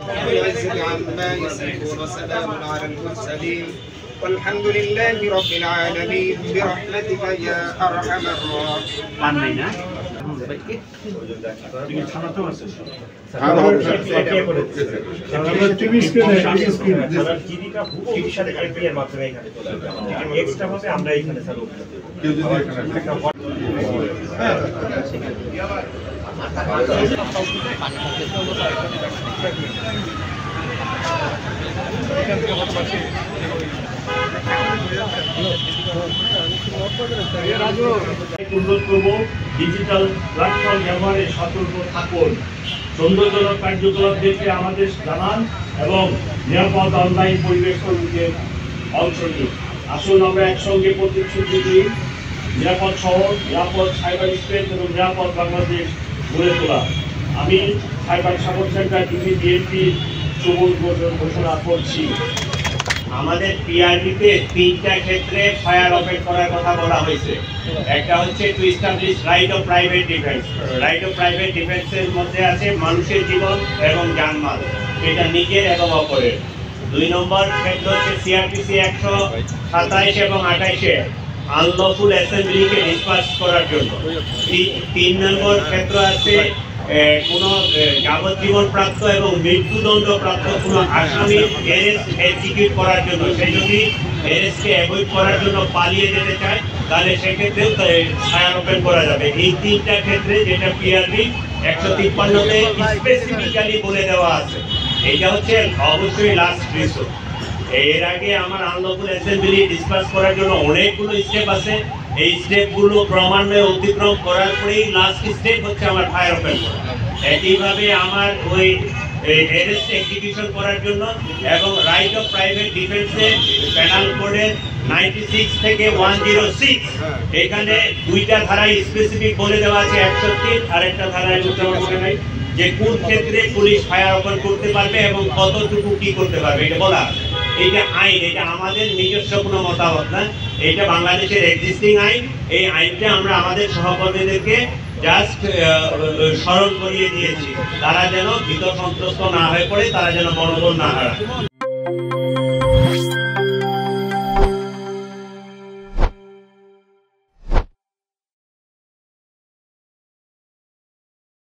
عما يصفون وسلام على المرسلين والحمد لله رب العالمين برحمتك يا أرحم الراحمين digital platform ব্যবহারে সতর্ক থাকুন। সৌন্দর্যজনক কার্যকলাপ দেখে আমাদের জানান এবং নিরাপদ অনলাইন পরিবেশ তৈরিতে অংশ নিন। আসুন আমরা একসঙ্গে প্রতিশ্রুতি দিই নিরাপদ শহর, নিরাপদ সাইবার স্পেস এবং নিরাপদ বাংলাদেশ গড়ে তোলা। আমি সাইবার সাপোর্ট সেন্টার বিএনপি সবুজ ঘোষণা করছি। আমাদের পিআরবিতে 3টা ক্ষেত্রে ফায়ার অফেন করার কথা বলা হয়েছে। একটা হচ্ছে to establish right of private defence. Right of private ডিফেন্সের মধ্যে আছে মানুষের জীবন এবং জানমাল, এটা নিজের এবং অপরের। 2 নম্বর ক্ষেত্র হচ্ছে সিআরপিসি 127 এবং 28-এ আনলফুল অ্যাসেম্বলিকে ডিসপার্স করার জন্য। 3 নম্বর ক্ষেত্র আছে কোন যাবজ্জীবন প্রাপ্ত এবং মৃত্যুদণ্ড প্রাপ্ত কোন আসামির অ্যারেস্ট এক্সিকিউট করার জন্য। সে যদি অ্যারেস্টকে অ্যাভয়েড করার জন্য পালিয়ে যেতে চায় তাহলে সেক্ষেত্রেও ফায়ার ওপেন করা যাবে। এই 3টা ক্ষেত্রে যেটা পিআরবি 153-তে স্পেসিফিক্যালি বলে দেওয়া আছে। এটা হচ্ছে অবশ্যই লাস্ট রিসোর্ট। এর আগে আমার আনলফুল অ্যাসেম্বলি ডিসপার্স করার জন্য অনেকগুলো স্টেপ আছে। এই স্টেপগুলো ক্রমান্বয়ে অতিক্রম করার পরেই লাস্ট স্টেপ হচ্ছে আমার ফায়ার ওপেন করা। একইভাবে আমার ওই অ্যারেস্ট এক্সিকিউশন করার জন্য এবং রাইট অফ প্রাইভেট ডিফেন্সে পেনাল কোডের 96 থেকে 106 এখানে 2টা ধারায় স্পেসিফিক বলে দেওয়া আছে। 103 আর একটা ধারায় মনে নাই যে কোন ক্ষেত্রে পুলিশ ফায়ার ওপেন করতে পারবে এবং কতটুকু কি করতে পারবে, এটা বলা আছে। এইটা আইন, এটা আমাদের নিজস্ব কোনো মতামত না, এটা বাংলাদেশের এক্সিস্টিং আইন। এই আইনটা আমরা আমাদের সহকর্মীদেরকে জাস্ট স্মরণ করিয়ে দিয়েছি, তারা যেন ভীত সন্ত্রস্ত না হয়ে পড়ে, তারা যেন মনোবল না হারায়।